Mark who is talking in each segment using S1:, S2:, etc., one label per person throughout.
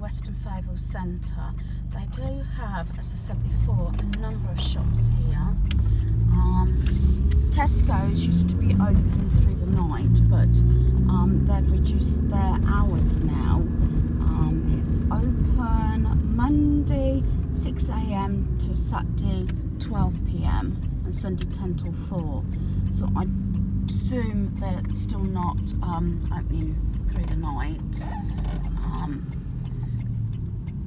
S1: Western Fable Centre. They do have, as I said before, a number of shops here. Tesco's used to be open through the night, but they've reduced their hours now. It's open Monday 6 AM to Saturday 12 PM and Sunday 10 till 4. So I assume they're still not opening through the night.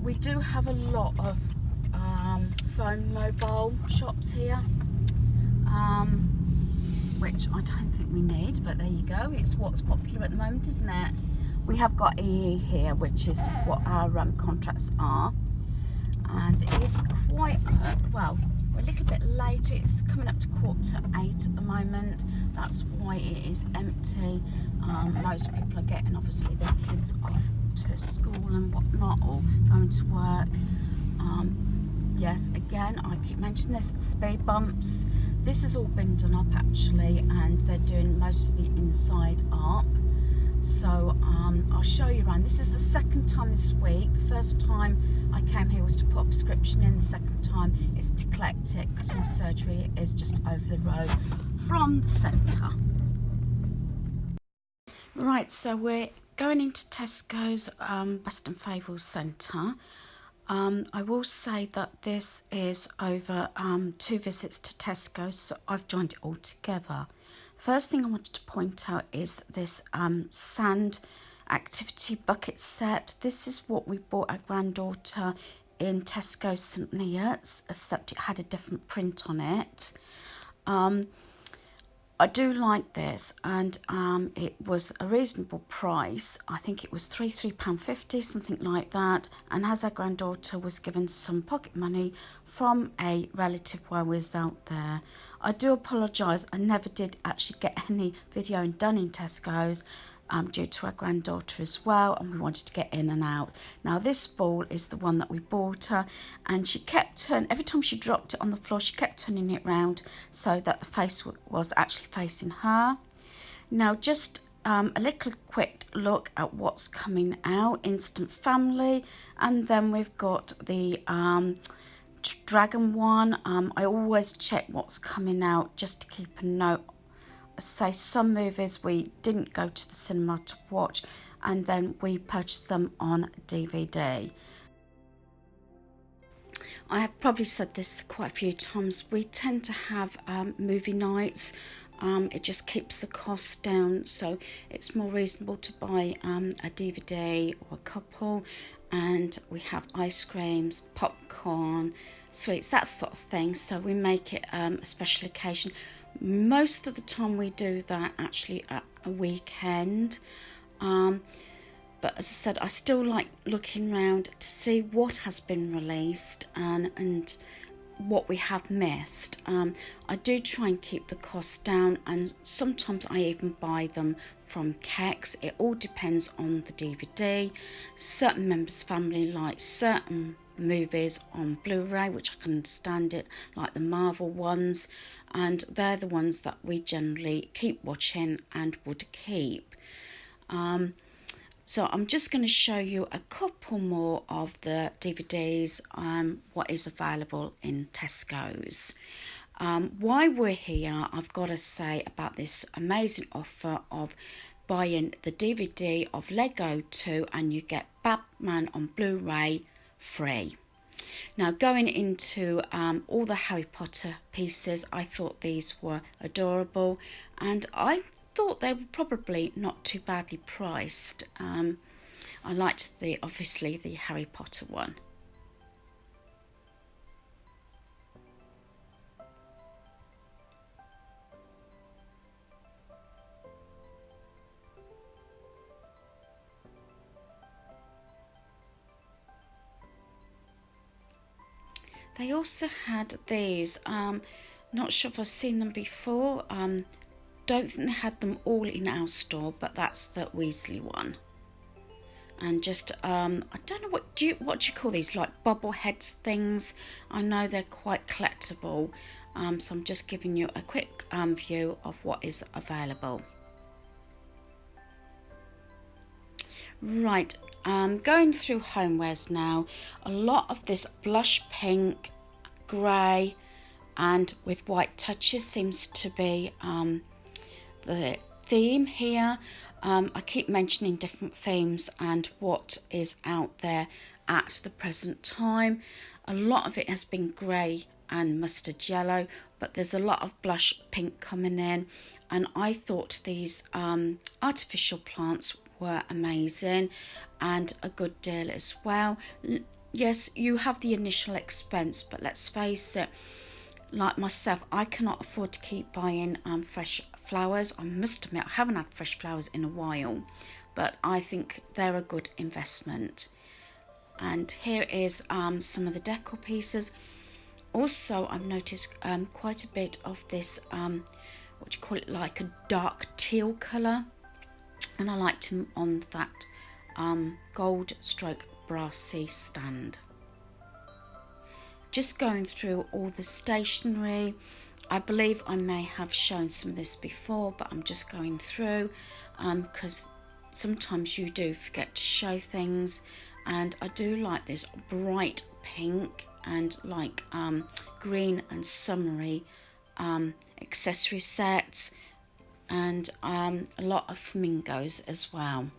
S1: We do have a lot of phone mobile shops here, which I don't think we need, but there you go. It's what's popular at the moment, isn't it? We have got EE here, which is what our contracts are, and it is quite well, we're a little bit later. It's coming up to 7:45 at the moment. That's why it is empty. Most people are getting obviously their kids off to school and whatnot, or going to work. Yes, again, I keep mentioning this, speed bumps. This has all been done up actually, and they're doing most of the inside up. So I'll show you around. This is the second time this week. The first time I came here was to put a prescription in. The second time is to collect it because my surgery is just over the road from the centre. Right, so we're going into Tesco's Western Fable Centre. I will say that this is over 2 visits to Tesco, so I've joined it all together. First thing I wanted to point out is this sand activity bucket set. This is what we bought our granddaughter in Tesco St Leots, except it had a different print on it. I do like this, and it was a reasonable price. I think it was £3.50, something like that. And as our granddaughter was given some pocket money from a relative while we was out there. I do apologise, I never did actually get any video done in Tesco's due to our granddaughter as well, and we wanted to get in and out. Now this ball is the one that we bought her, and she kept turning, every time she dropped it on the floor, she kept turning it round so that the face was actually facing her. Now just a little quick look at what's coming out. Instant Family, and then we've got the Dragon one. I always check what's coming out just to keep a note. Say some movies we didn't go to the cinema to watch, and then we purchased them on DVD. I have probably said this quite a few times. We tend to have movie nights. It just keeps the costs down, so it's more reasonable to buy a DVD or a couple, and we have ice creams, popcorn, sweets, that sort of thing. So we make it a special occasion. Most of the time we do that actually at a weekend, but as I said, I still like looking around to see what has been released and what we have missed. I do try and keep the costs down, and sometimes I even buy them from Kex. It all depends on the DVD. Certain members' family like certain movies on Blu-ray, which I can understand it, like the Marvel ones, and they're the ones that we generally keep watching and would keep. So I'm just going to show you a couple more of the DVDs, what is available in Tesco's. While we're here, I've got to say about this amazing offer of buying the DVD of Lego 2 and you get Batman on Blu-ray free. Now going into all the Harry Potter pieces, I thought these were adorable, and I thought they were probably not too badly priced. I liked obviously the Harry Potter one. They also had these, not sure if I've seen them before. Don't think they had them all in our store, but that's the Weasley one. And just I don't know what do you call these, like bobbleheads things. I know they're quite collectible, so I'm just giving you a quick view of what is available. Right, Going through homewares now, a lot of this blush pink, grey and with white touches seems to be the theme here. I keep mentioning different themes and what is out there at the present time. A lot of it has been grey and mustard yellow, but there's a lot of blush pink coming in, and I thought these artificial plants were amazing and a good deal as well. Yes, you have the initial expense, but let's face it, like myself, I cannot afford to keep buying fresh flowers. I must admit, I haven't had fresh flowers in a while, but I think they're a good investment. And here is some of the decor pieces. Also, I've noticed quite a bit of this, what do you call it, like a dark teal colour, and I liked them on that gold stroke brassy stand. Just going through all the stationery. I believe I may have shown some of this before, but I'm just going through because sometimes you do forget to show things, and I do like this bright pink and like green and summery accessory sets, and a lot of flamingos as well.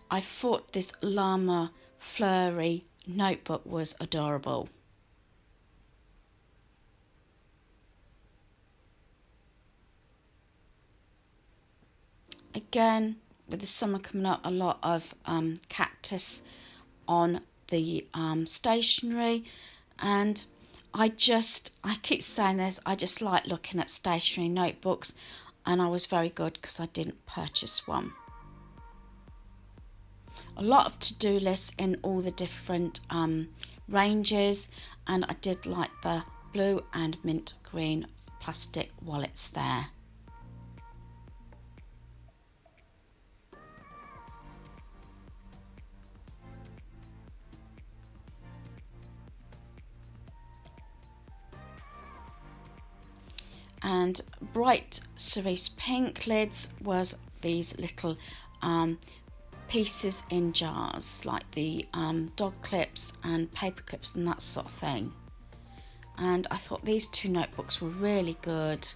S1: I thought this llama flurry notebook was adorable. Again, with the summer coming up, a lot of cactus on the stationery, and I keep saying this, I just like looking at stationery notebooks, and I was very good because I didn't purchase one. A lot of to-do lists in all the different ranges, and I did like the blue and mint green plastic wallets there. And bright cerise pink lids was these little pieces in jars, like the dog clips and paper clips and that sort of thing. And I thought these two notebooks were really good,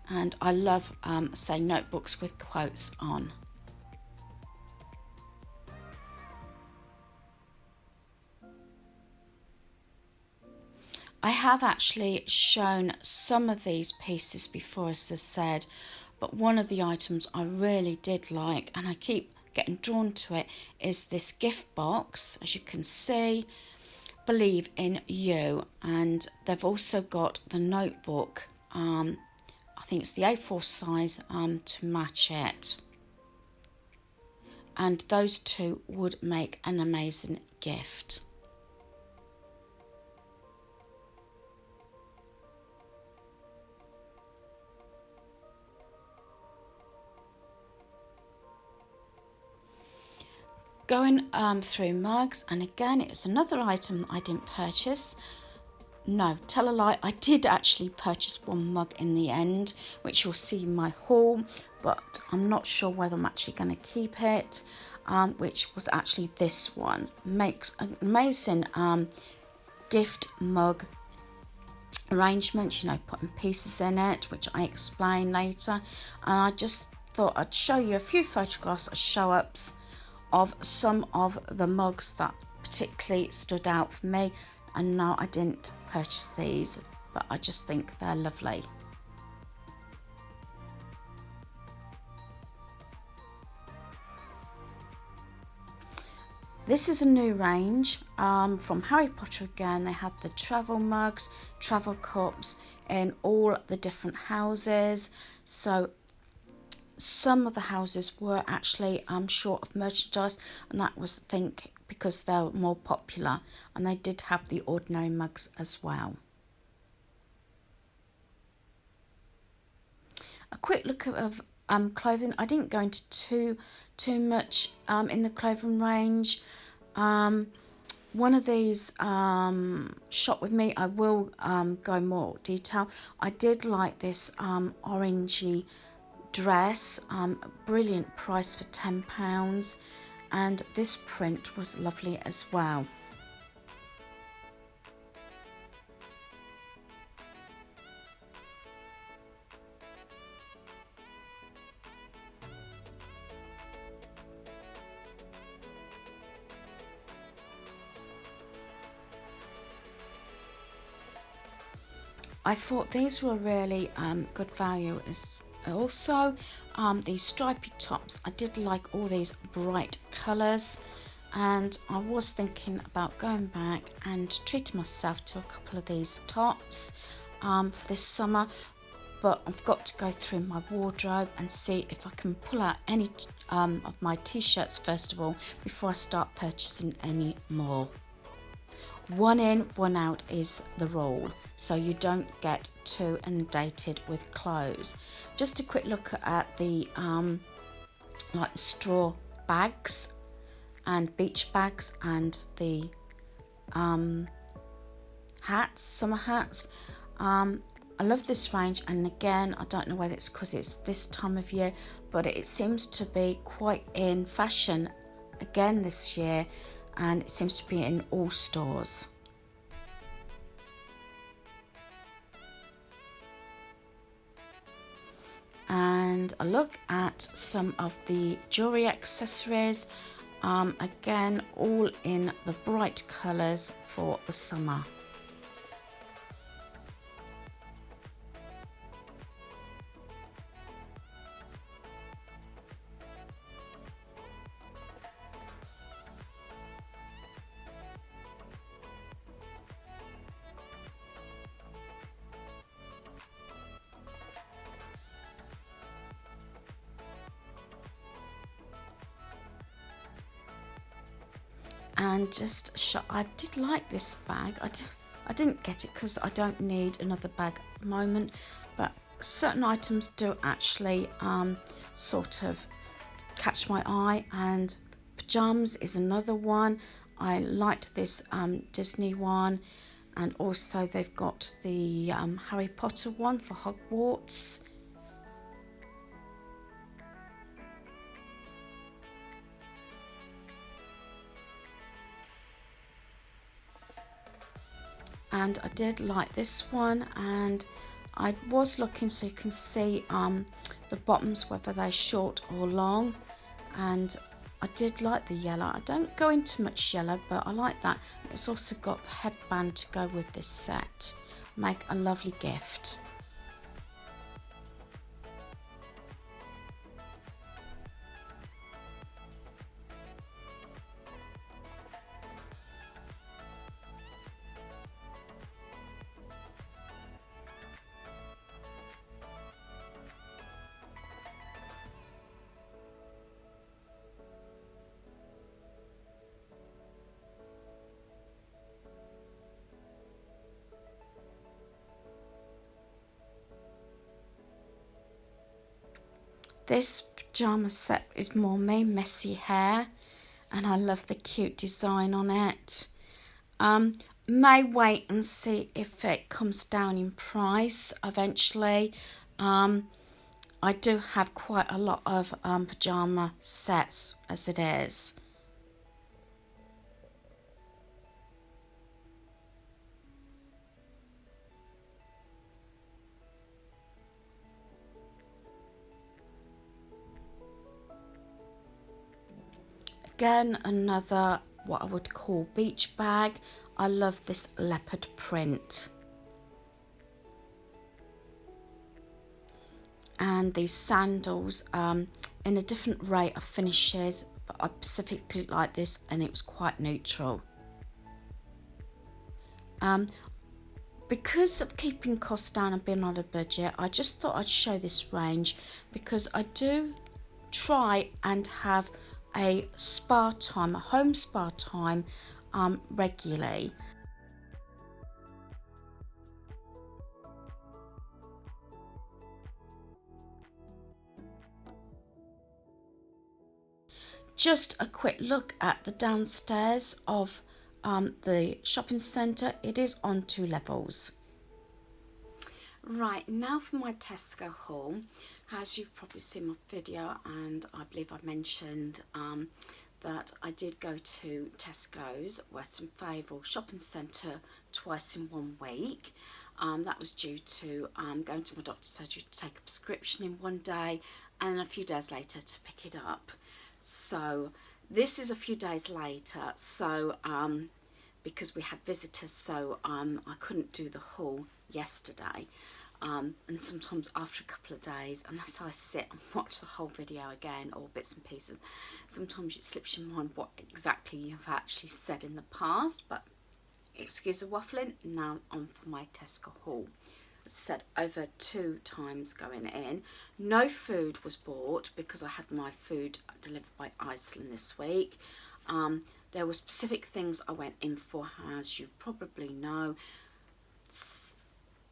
S1: and I love say notebooks with quotes on. I have actually shown some of these pieces before, as I said, but one of the items I really did like, and I keep getting drawn to it, is this gift box. As you can see, Believe in You, and they've also got the notebook, I think it's the A4 size, to match it, and those two would make an amazing gift. Going through mugs, and again it was another item that I didn't purchase. No, tell a lie, I did actually purchase one mug in the end, which you'll see in my haul, but I'm not sure whether I'm actually going to keep it, which was actually this one. Makes an amazing gift mug arrangement, you know, putting pieces in it, which I explain later. And I just thought I'd show you a few photographs or show-ups of some of the mugs that particularly stood out for me. And no, I didn't purchase these, but I just think they're lovely. This is a new range from Harry Potter again. They had the travel mugs, travel cups in all the different houses. So some of the houses were actually short of merchandise, and that was, I think, because they're more popular, and they did have the ordinary mugs as well. A quick look of clothing. I didn't go into too much in the clothing range. one of these shop with me. I will go more detail. I did like this orangey dress, brilliant price for £10, and this print was lovely as well. I thought these were really good value as also. These stripy tops, I did like all these bright colours, and I was thinking about going back and treating myself to a couple of these tops for this summer, but I've got to go through my wardrobe and see if I can pull out any of my t-shirts first of all before I start purchasing any more. One in, one out is the rule, so you don't get too inundated with clothes. Just a quick look at the like straw bags and beach bags and the hats, summer hats. I love this range, and again, I don't know whether it's because it's this time of year, but it seems to be quite in fashion again this year, and it seems to be in all stores. And a look at some of the jewelry accessories, again all in the bright colours for the summer. And just I did like this bag. I didn't get it because I don't need another bag at the moment, but certain items do actually sort of catch my eye, and pyjamas is another one. I liked this Disney one, and also they've got the Harry Potter one for Hogwarts. And I did like this one, and I was looking so you can see the bottoms, whether they're short or long, and I did like the yellow. I don't go into much yellow, but I like that. It's also got the headband to go with this set. Make a lovely gift. This pyjama set is more me, messy hair, and I love the cute design on it. May wait and see if it comes down in price eventually. I do have quite a lot of pyjama sets as it is. Again, another what I would call beach bag. I love this leopard print. And these sandals in a different rate of finishes, but I specifically like this, and it was quite neutral. Because of keeping costs down and being on a budget, I just thought I'd show this range, because I do try and have a spa time, a home spa time regularly. Just a quick look at the downstairs of the shopping centre. It is on 2 levels. Right, now for my Tesco haul. As you've probably seen my video, and I believe I mentioned that I did go to Tesco's Western Fayval shopping centre twice in 1 week. That was due to going to my doctor's surgery to take a prescription in 1 day, and a few days later to pick it up. So this is a few days later, so because we had visitors, so I couldn't do the haul yesterday. And sometimes after a couple of days, unless I sit and watch the whole video again or bits and pieces, sometimes it slips your mind what exactly you've actually said in the past. But excuse the waffling, now on for my Tesco haul. As I said, over 2 times going in. No food was bought because I had my food delivered by Iceland this week. There were specific things I went in for, as you probably know.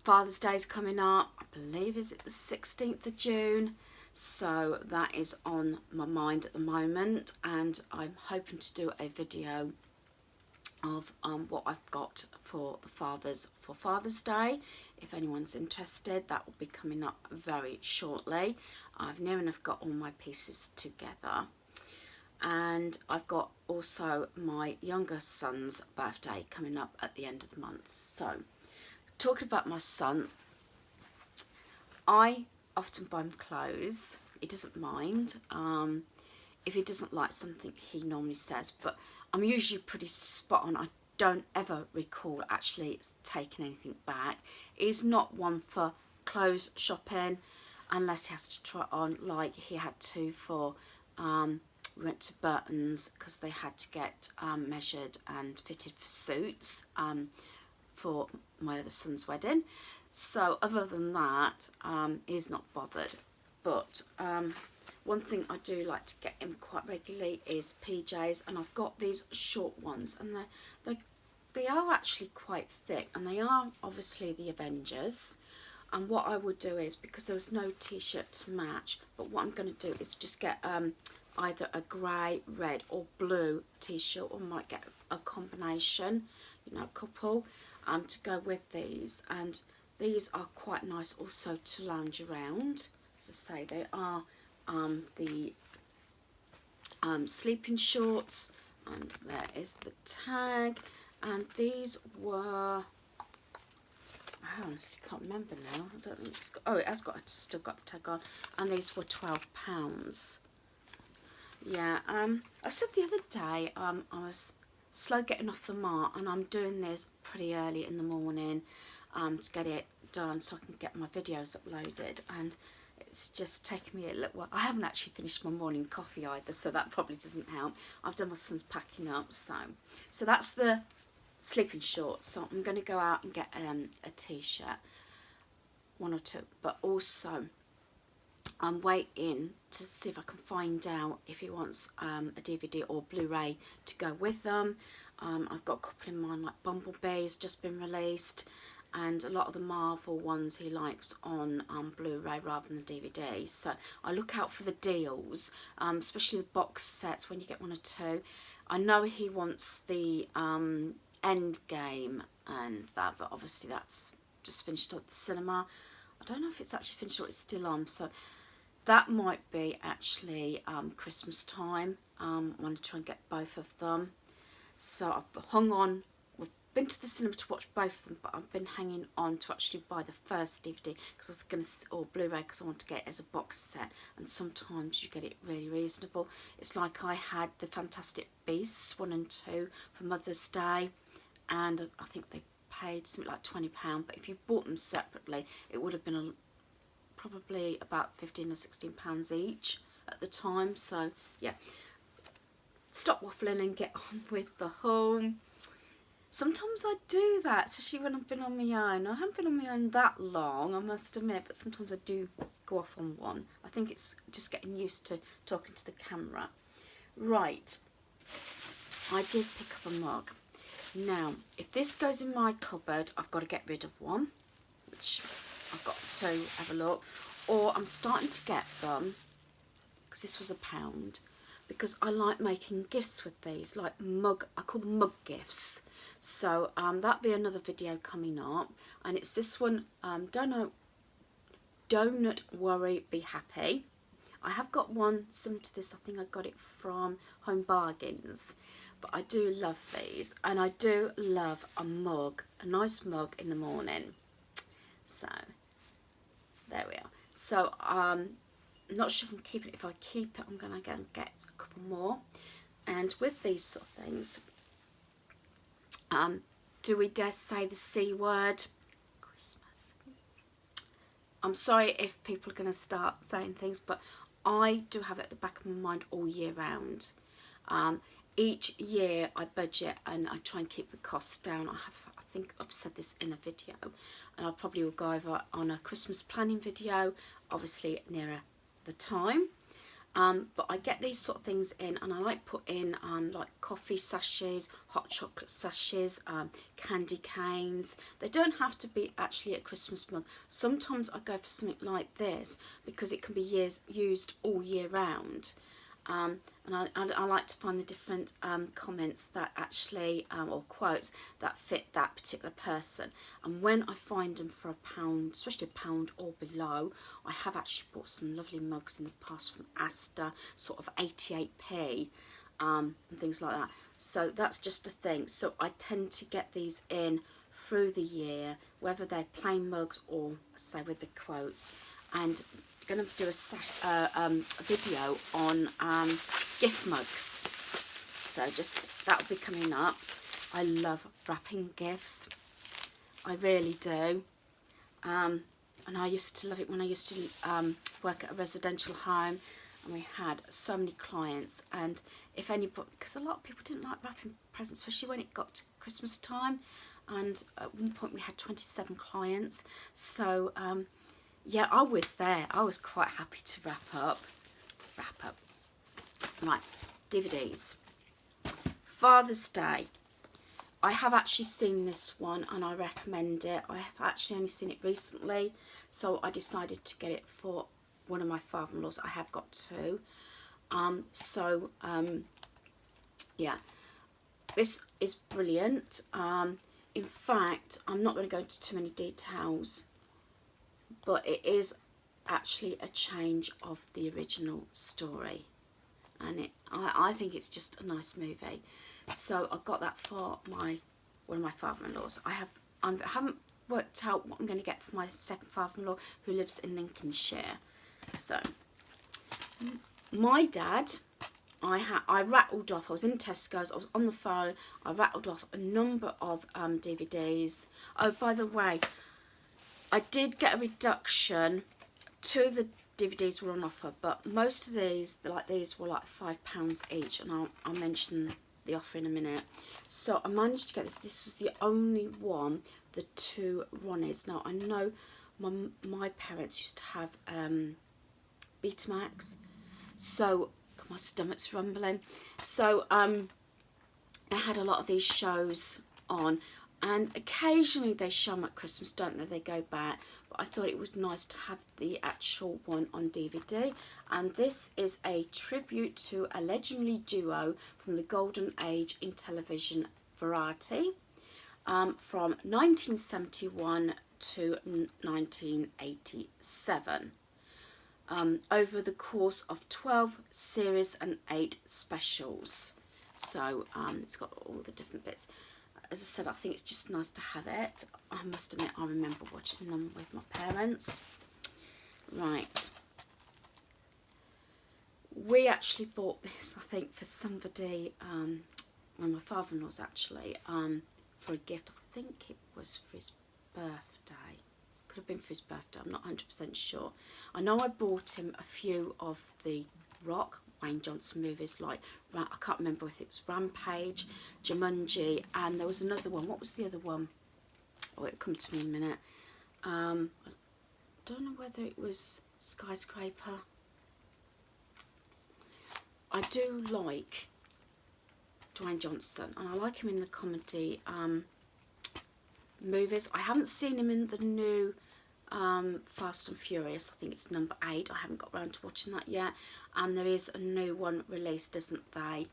S1: Father's Day is coming up, I believe, is it the 16th of June? So that is on my mind at the moment, and I'm hoping to do a video of what I've got for Father's Day. If anyone's interested, that will be coming up very shortly. I've near enough got all my pieces together. And I've got also my younger son's birthday coming up at the end of the month. So, talking about my son, I often buy him clothes. He doesn't mind. If he doesn't like something, he normally says, but I'm usually pretty spot on. I don't ever recall actually taking anything back. He's not one for clothes shopping unless he has to try on, like he had to for we went to Burton's because they had to get measured and fitted for suits for my other son's wedding. So other than that, he's not bothered. But one thing I do like to get him quite regularly is PJs, and I've got these short ones, and they are actually quite thick, and they are obviously the Avengers. And what I would do is, because there was no t-shirt to match, but what I'm going to do is just get either a grey, red or blue t-shirt, or might get a combination, you know, a couple to go with these. And these are quite nice also to lounge around. As I say, they are the sleeping shorts, and there is the tag. And these were, I honestly can't remember now. I don't think it's got, oh, it has got, still got the tag on. And these were £12. Yeah, I said the other day I was slow getting off the mat, and I'm doing this pretty early in the morning to get it done so I can get my videos uploaded, and it's just taken me a little while. I haven't actually finished my morning coffee either, so that probably doesn't help. I've done my son's packing up, so that's the sleeping shorts. So I'm going to go out and get a t-shirt, 1 or 2, but also I'm waiting to see if I can find out if he wants a DVD or Blu-ray to go with them. I've got a couple in mind, like Bumblebee's just been released, and a lot of the Marvel ones he likes on Blu-ray rather than the DVD. So I look out for the deals, especially the box sets when you get 1 or 2. I know he wants the End Game and that, but obviously that's just finished at the cinema. I don't know if it's actually finished or it's still on, so that might be actually Christmas time. I want to try and get both of them. So I've hung on. We've been to the cinema to watch both of them, but I've been hanging on to actually buy the first DVD because I was going to, or Blu-ray, because I want to get it as a box set. And sometimes you get it really reasonable. It's like I had the Fantastic Beasts 1 and 2 for Mother's Day, and I think they paid something like £20. But if you bought them separately, it would have been probably about £15 or £16 each at the time. So yeah, stop waffling and get on with the haul. Sometimes I do that, especially when I've been on my own. I haven't been on my own that long, I must admit, but sometimes I do go off on one. I think it's just getting used to talking to the camera. Right, I did pick up a mug. Now, if this goes in my cupboard, I've got to get rid of one, which I've got to have a look. Or I'm starting to get them, because this was £1, because I like making gifts with these, like mug, I call them mug gifts. So that'll be another video coming up, and it's this one, Donut Worry Be Happy. I have got one similar to this. I think I got it from Home Bargains, but I do love these, and I do love a mug, a nice mug in the morning. So there we are. So I'm not sure if I'm keeping it. If I keep it, I'm going to go and get a couple more. And with these sort of things, do we dare say the C word? Christmas. I'm sorry if people are going to start saying things, but I do have it at the back of my mind all year round. Each year I budget and I try and keep the costs down. I think I've said this in a video, and I probably will go over on a Christmas planning video, obviously nearer the time. But I get these sort of things in, and I like put in like coffee sachets, hot chocolate sachets, candy canes. They don't have to be actually a Christmas mug. Sometimes I go for something like this because it can be used all year round. And I like to find the different comments that actually, or quotes that fit that particular person. And when I find them for £1, especially £1 or below, I have actually bought some lovely mugs in the past from Asda, sort of 88p, and things like that. So that's just a thing. So I tend to get these in through the year, whether they're plain mugs or, say, with the quotes. And going to do a video on gift mugs, so just that'll be coming up. I love wrapping gifts, I really do, and I used to love it when I used to work at a residential home, and we had so many clients, and if anybody, because a lot of people didn't like wrapping presents, especially when it got to Christmas time, and at one point we had 27 clients, so yeah, I was there. I was quite happy to wrap up. Right, DVDs. Father's Day. I have actually seen this one and I recommend it. I have actually only seen it recently, so I decided to get it for one of my father-in-laws. I have got two. Yeah, this is brilliant. In fact, I'm not going to go into too many details, but it is actually a change of the original story, and I think it's just a nice movie. So I got that for one of my father-in-laws. I haven't worked out what I'm going to get for my second father-in-law, who lives in Lincolnshire. So my dad, I rattled off. I was in Tesco's. I was on the phone. I rattled off a number of DVDs. Oh, by the way, I did get a reduction. Two of the DVDs were on offer, but most of these, like these, were like £5 each, and I'll mention the offer in a minute. So I managed to get this. This is the only one, the two Ronnies. Now I know my parents used to have Betamax, so my stomach's rumbling. So they had a lot of these shows on. And occasionally they show them at Christmas, don't they? They go back. But I thought it was nice to have the actual one on DVD. And this is a tribute to a legendary duo from the golden age in television variety, from 1971 to 1987. Over the course of 12 series and 8 specials. So it's got all the different bits. As I said, I think it's just nice to have it. I must admit, I remember watching them with my parents. Right. We actually bought this, I think, for somebody, one of my father-in-laws actually, for a gift. I think it was for his birthday. Could have been for his birthday, I'm not 100% sure. I know I bought him a few of the Rock, Wayne Johnson movies, like, I can't remember if it was Rampage, Jumanji, and there was another one. What was the other one? Oh, it'll come to me in a minute. I don't know whether it was Skyscraper. I do like Dwayne Johnson, and I like him in the comedy movies. I haven't seen him in the new Fast and Furious. I think it's number 8. I haven't got around to watching that yet. And there is a new one released, isn't they,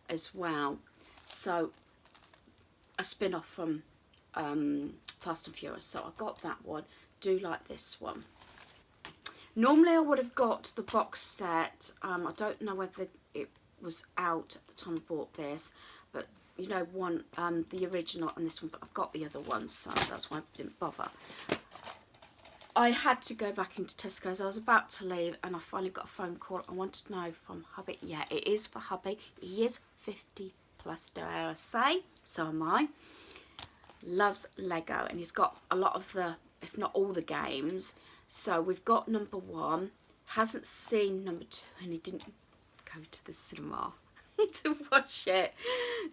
S1: as well. So a spin-off from Fast and Furious. So I got that one. Do like this one. Normally I would have got the box set. I don't know whether it was out at the time I bought this, but you know, one, the original and this one, but I've got the other one, so that's why I didn't bother. I had to go back into Tesco's. I was about to leave and I finally got a phone call. I wanted to know from hubby. Yeah, it is for hubby. He is 50 plus, dare I say. So am I. Loves Lego, and he's got a lot of the, if not all the games. So we've got number 1. Hasn't seen number 2, and he didn't go to the cinema to watch it.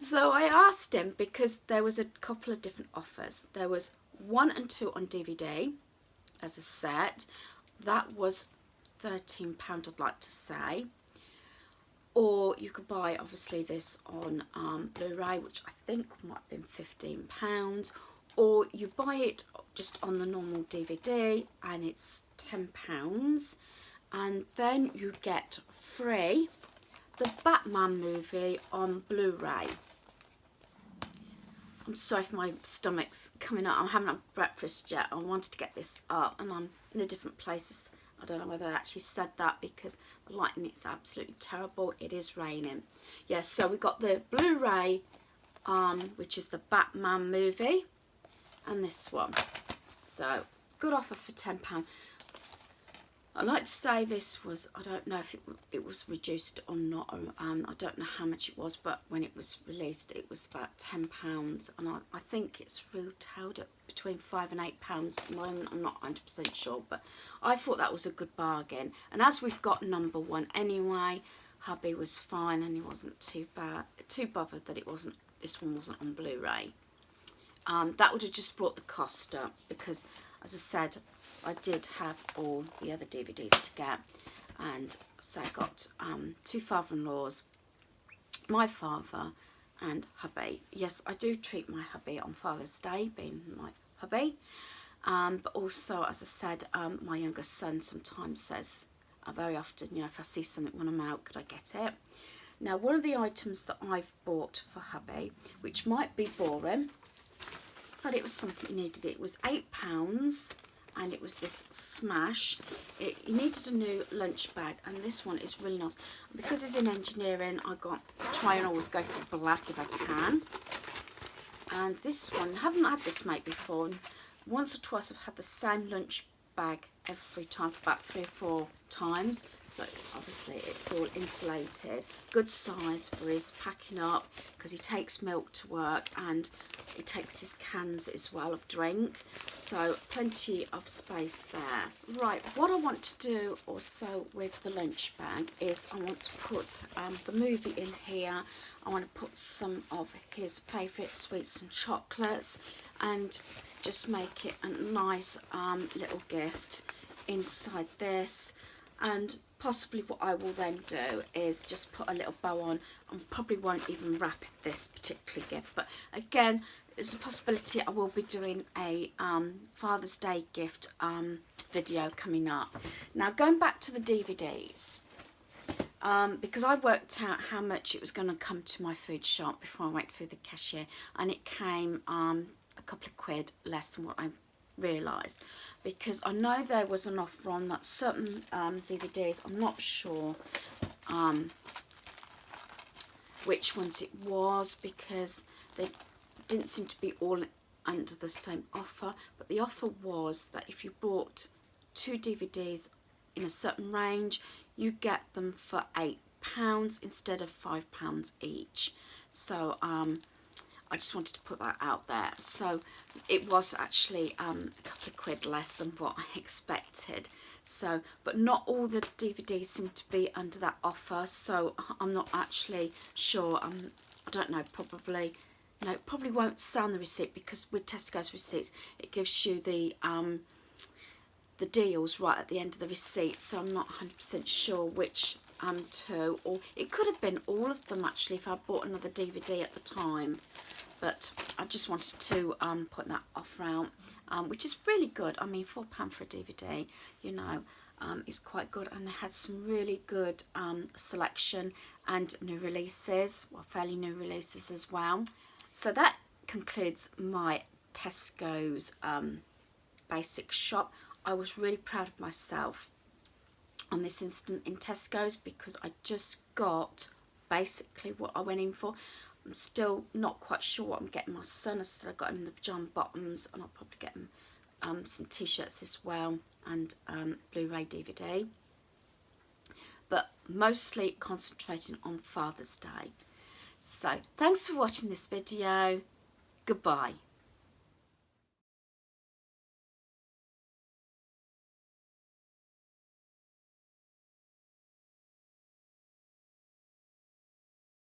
S1: So I asked him, because there was a couple of different offers. There was 1 and 2 on DVD as a set. That was £13, I'd like to say. Or you could buy obviously this on Blu-ray, which I think might have been £15. Or you buy it just on the normal DVD and it's £10. And then you get free the Batman movie on Blu-ray. I'm sorry if my stomach's coming up. I haven't had breakfast yet. I wanted to get this up and I'm in a different place. I don't know whether I actually said that because the lighting is absolutely terrible. It is raining. Yeah, so we got the Blu-ray, which is the Batman movie, and this one. So, good offer for £10. I'd like to say this was, I don't know if it was reduced or not. I don't know how much it was, but when it was released, it was about £10. And I think it's retailed at between £5 and £8 at the moment. I'm not 100% sure, but I thought that was a good bargain. And as we've got number 1 anyway, hubby was fine and he wasn't too bothered that this one wasn't on Blu-ray. That would have just brought the cost up because, as I said, I did have all the other DVDs to get, and so I got 2 father-in-laws, my father and hubby. Yes, I do treat my hubby on Father's Day, being my hubby, but also, as I said, my younger son sometimes says, very often, you know, if I see something when I'm out, could I get it? Now, one of the items that I've bought for hubby, which might be boring, but it was something he needed, it was £8, and it was this Smash. He needed a new lunch bag, and this one is really nice. Because it's in engineering, I try and always go for black if I can. And this one, I haven't had this mate before. And once or twice I've had the same lunch bag every time for about 3 or 4 times. So obviously it's all insulated. Good size for his packing up, because he takes milk to work and he takes his cans as well of drink. So plenty of space there. Right, what I want to do also with the lunch bag is I want to put the movie in here. I want to put some of his favourite sweets and chocolates and just make it a nice little gift inside this. And possibly what I will then do is just put a little bow on, and probably won't even wrap this particular gift. But again, there's a possibility I will be doing a Father's Day gift video coming up. Now, going back to the DVDs, because I worked out how much it was going to come to my food shop before I went through the cashier, and it came a couple of quid less than what I realised, because I know there was an offer on that certain DVDs. I'm not sure which ones it was, because they didn't seem to be all under the same offer, but the offer was that if you bought 2 DVDs in a certain range, you get them for £8 instead of £5 each. So I just wanted to put that out there. So it was actually a couple of quid less than what I expected. So, but not all the DVDs seem to be under that offer, so I'm not actually sure. I don't know, probably, no, it probably won't say on the receipt, because with Tesco's receipts, it gives you the deals right at the end of the receipt, so I'm not 100% sure which 2, or it could have been all of them actually if I bought another DVD at the time. but I just wanted to put that offer out, which is really good. I mean, £4 for a DVD, you know, is quite good, and they had some really good selection and new releases, well, fairly new releases as well. So that concludes my Tesco's basic shop. I was really proud of myself on this instant in Tesco's because I just got basically what I went in for. I'm still not quite sure what I'm getting my son. I said I got him the pajama bottoms, and I'll probably get him some t-shirts as well, and Blu-ray DVD, but mostly concentrating on Father's Day. So thanks for watching this video. Goodbye.